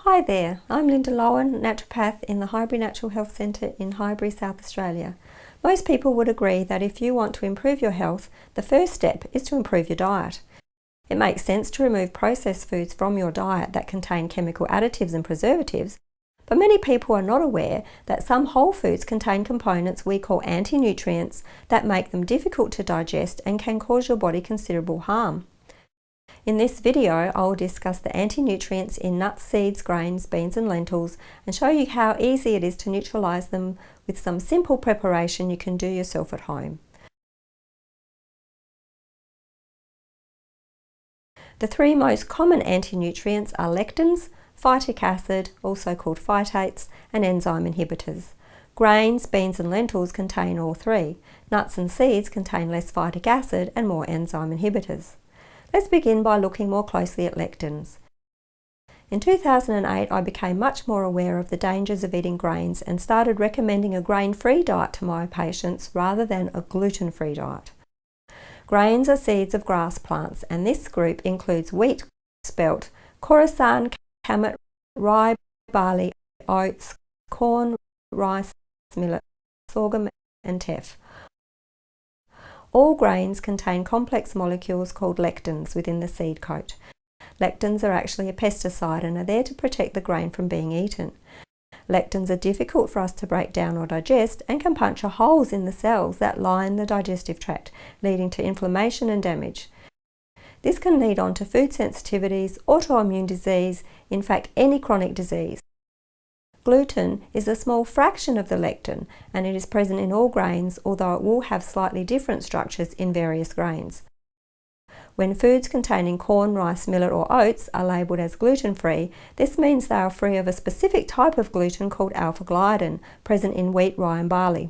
Hi there, I'm Linda Lowen, Naturopath in the Highbury Natural Health Centre in Highbury, South Australia. Most people would agree that if you want to improve your health, the first step is to improve your diet. It makes sense to remove processed foods from your diet that contain chemical additives and preservatives, but many people are not aware that some whole foods contain components we call anti-nutrients that make them difficult to digest and can cause your body considerable harm. In this video, I will discuss the anti-nutrients in nuts, seeds, grains, beans and lentils and show you how easy it is to neutralise them with some simple preparation you can do yourself at home. The three most common anti-nutrients are lectins, phytic acid, also called phytates, and enzyme inhibitors. Grains, beans and lentils contain all three. Nuts and seeds contain less phytic acid and more enzyme inhibitors. Let's begin by looking more closely at lectins. In 2008, I became much more aware of the dangers of eating grains and started recommending a grain-free diet to my patients rather than a gluten-free diet. Grains are seeds of grass plants, and this group includes wheat, spelt, khorasan, kamut, rye, barley, oats, corn, rice, millet, sorghum and teff. All grains contain complex molecules called lectins within the seed coat. Lectins are actually a pesticide and are there to protect the grain from being eaten. Lectins are difficult for us to break down or digest and can puncture holes in the cells that line the digestive tract, leading to inflammation and damage. This can lead on to food sensitivities, autoimmune disease, in fact any chronic disease. Gluten is a small fraction of the lectin and it is present in all grains, although it will have slightly different structures in various grains. When foods containing corn, rice, millet or oats are labelled as gluten-free, this means they are free of a specific type of gluten called alpha-gliadin, present in wheat, rye and barley.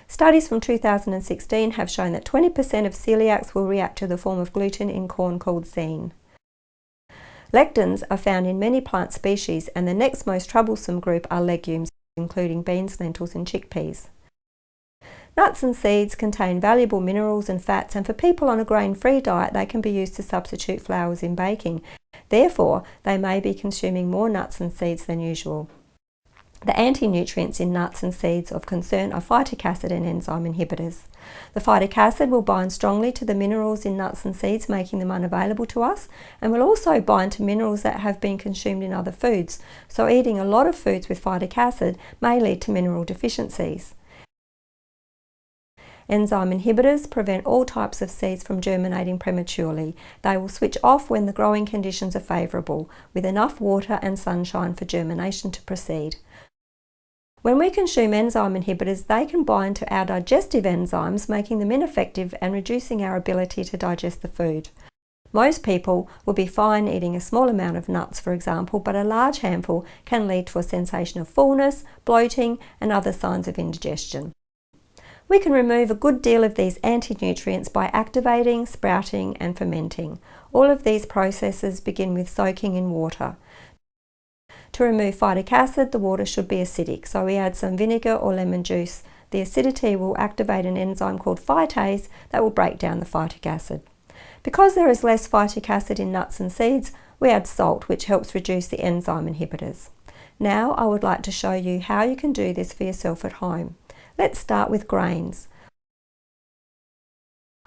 Studies from 2016 have shown that 20% of celiacs will react to the form of gluten in corn called zein. Lectins are found in many plant species, and the next most troublesome group are legumes, including beans, lentils and chickpeas. Nuts and seeds contain valuable minerals and fats, and for people on a grain-free diet they can be used to substitute flours in baking. Therefore, they may be consuming more nuts and seeds than usual. The anti-nutrients in nuts and seeds of concern are phytic acid and enzyme inhibitors. The phytic acid will bind strongly to the minerals in nuts and seeds, making them unavailable to us, and will also bind to minerals that have been consumed in other foods, so eating a lot of foods with phytic acid may lead to mineral deficiencies. Enzyme inhibitors prevent all types of seeds from germinating prematurely. They will switch off when the growing conditions are favourable, with enough water and sunshine for germination to proceed. When we consume enzyme inhibitors, they can bind to our digestive enzymes, making them ineffective and reducing our ability to digest the food. Most people will be fine eating a small amount of nuts, for example, but a large handful can lead to a sensation of fullness, bloating and other signs of indigestion. We can remove a good deal of these anti-nutrients by activating, sprouting and fermenting. All of these processes begin with soaking in water. To remove phytic acid, the water should be acidic, so we add some vinegar or lemon juice. The acidity will activate an enzyme called phytase that will break down the phytic acid. Because there is less phytic acid in nuts and seeds, we add salt, which helps reduce the enzyme inhibitors. Now I would like to show you how you can do this for yourself at home. Let's start with grains.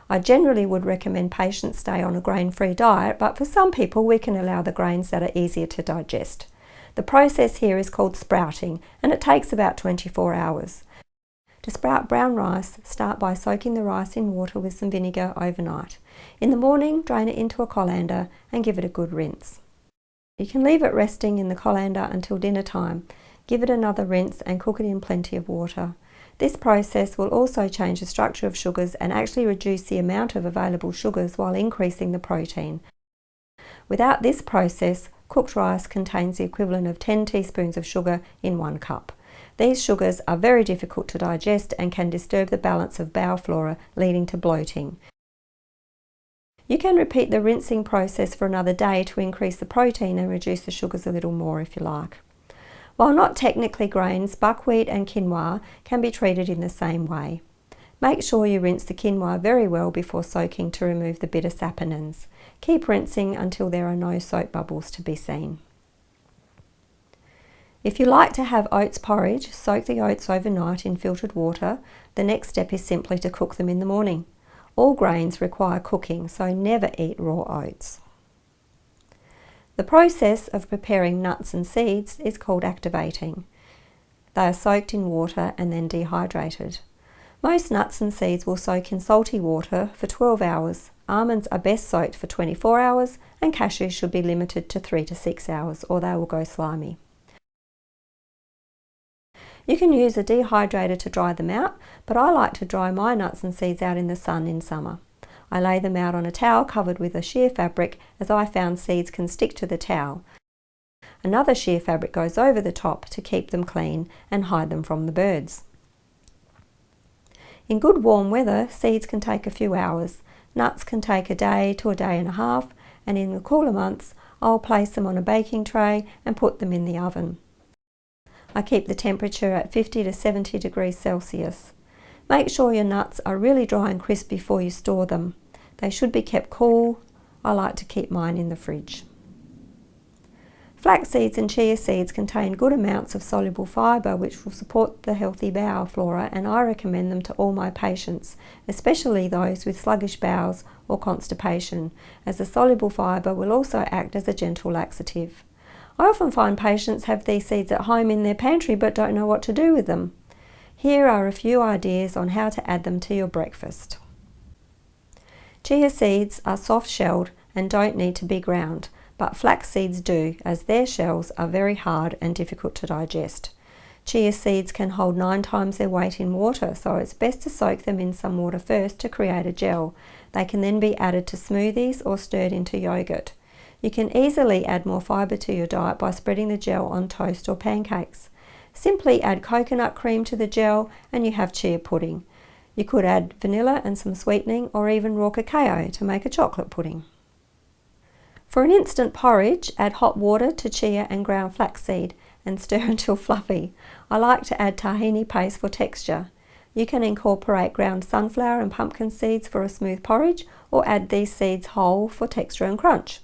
I generally would recommend patients stay on a grain-free diet, but for some people we can allow the grains that are easier to digest. The process here is called sprouting, and it takes about 24 hours. To sprout brown rice, start by soaking the rice in water with some vinegar overnight. In the morning, drain it into a colander and give it a good rinse. You can leave it resting in the colander until dinner time. Give it another rinse and cook it in plenty of water. This process will also change the structure of sugars and actually reduce the amount of available sugars while increasing the protein. Without this process, cooked rice contains the equivalent of 10 teaspoons of sugar in 1 cup. These sugars are very difficult to digest and can disturb the balance of bowel flora, leading to bloating. You can repeat the rinsing process for another day to increase the protein and reduce the sugars a little more if you like. While not technically grains, buckwheat and quinoa can be treated in the same way. Make sure you rinse the quinoa very well before soaking to remove the bitter saponins. Keep rinsing until there are no soap bubbles to be seen. If you like to have oats porridge, soak the oats overnight in filtered water. The next step is simply to cook them in the morning. All grains require cooking, so never eat raw oats. The process of preparing nuts and seeds is called activating. They are soaked in water and then dehydrated. Most nuts and seeds will soak in salty water for 12 hours. Almonds are best soaked for 24 hours and cashews should be limited to 3 to 6 hours or they will go slimy. You can use a dehydrator to dry them out, but I like to dry my nuts and seeds out in the sun in summer. I lay them out on a towel covered with a sheer fabric, as I found seeds can stick to the towel. Another sheer fabric goes over the top to keep them clean and hide them from the birds. In good warm weather, seeds can take a few hours. Nuts can take a day to a day and a half, and in the cooler months, I'll place them on a baking tray and put them in the oven. I keep the temperature at 50 to 70 degrees Celsius. Make sure your nuts are really dry and crisp before you store them. They should be kept cool. I like to keep mine in the fridge. Flax seeds and chia seeds contain good amounts of soluble fibre which will support the healthy bowel flora, and I recommend them to all my patients, especially those with sluggish bowels or constipation, as the soluble fibre will also act as a gentle laxative. I often find patients have these seeds at home in their pantry but don't know what to do with them. Here are a few ideas on how to add them to your breakfast. Chia seeds are soft-shelled and don't need to be ground, but flax seeds do, as their shells are very hard and difficult to digest. Chia seeds can hold 9 times their weight in water, so it's best to soak them in some water first to create a gel. They can then be added to smoothies or stirred into yogurt. You can easily add more fibre to your diet by spreading the gel on toast or pancakes. Simply add coconut cream to the gel and you have chia pudding. You could add vanilla and some sweetening or even raw cacao to make a chocolate pudding. For an instant porridge, add hot water to chia and ground flaxseed and stir until fluffy. I like to add tahini paste for texture. You can incorporate ground sunflower and pumpkin seeds for a smooth porridge, or add these seeds whole for texture and crunch.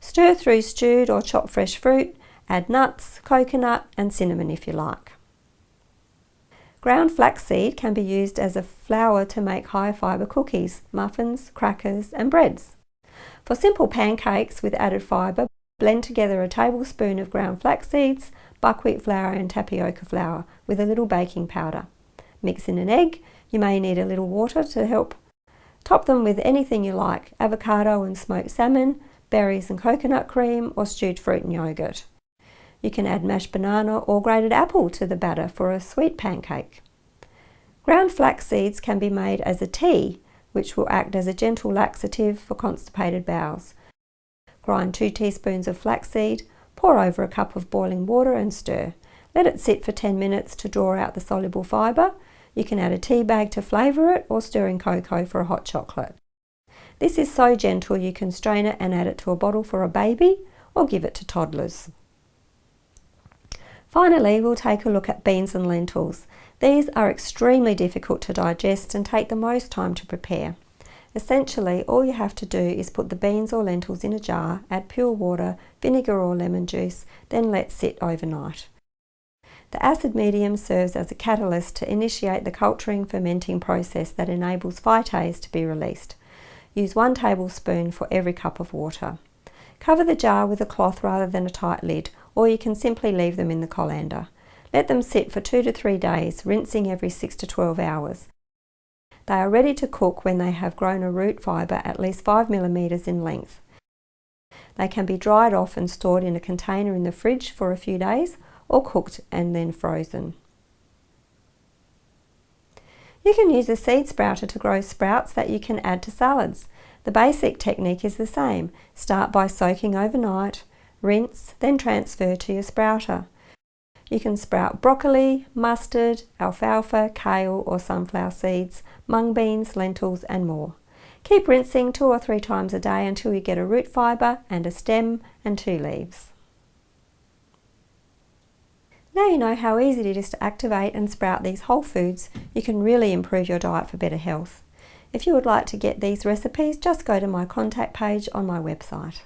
Stir through stewed or chopped fresh fruit, add nuts, coconut and cinnamon if you like. Ground flaxseed can be used as a flour to make high fibre cookies, muffins, crackers and breads. For simple pancakes with added fibre, blend together a tablespoon of ground flax seeds, buckwheat flour and tapioca flour with a little baking powder. Mix in an egg. You may need a little water to help. Top them with anything you like, avocado and smoked salmon, berries and coconut cream, or stewed fruit and yogurt. You can add mashed banana or grated apple to the batter for a sweet pancake. Ground flax seeds can be made as a tea, which will act as a gentle laxative for constipated bowels. Grind 2 teaspoons of flaxseed, pour over a cup of boiling water and stir. Let it sit for 10 minutes to draw out the soluble fibre. You can add a tea bag to flavour it or stir in cocoa for a hot chocolate. This is so gentle you can strain it and add it to a bottle for a baby or give it to toddlers. Finally, we'll take a look at beans and lentils. These are extremely difficult to digest and take the most time to prepare. Essentially, all you have to do is put the beans or lentils in a jar, add pure water, vinegar or lemon juice, then let sit overnight. The acid medium serves as a catalyst to initiate the culturing fermenting process that enables phytates to be released. Use 1 tablespoon for every cup of water. Cover the jar with a cloth rather than a tight lid, or you can simply leave them in the colander. Let them sit for 2 to 3 days, rinsing every 6 to 12 hours. They are ready to cook when they have grown a root fibre at least 5 millimeters in length. They can be dried off and stored in a container in the fridge for a few days, or cooked and then frozen. You can use a seed sprouter to grow sprouts that you can add to salads. The basic technique is the same. Start by soaking overnight, rinse, then transfer to your sprouter. You can sprout broccoli, mustard, alfalfa, kale or sunflower seeds, mung beans, lentils and more. Keep rinsing 2 or 3 times a day until you get a root fibre and a stem and 2 leaves. Now you know how easy it is to activate and sprout these whole foods. You can really improve your diet for better health. If you would like to get these recipes, just go to my contact page on my website.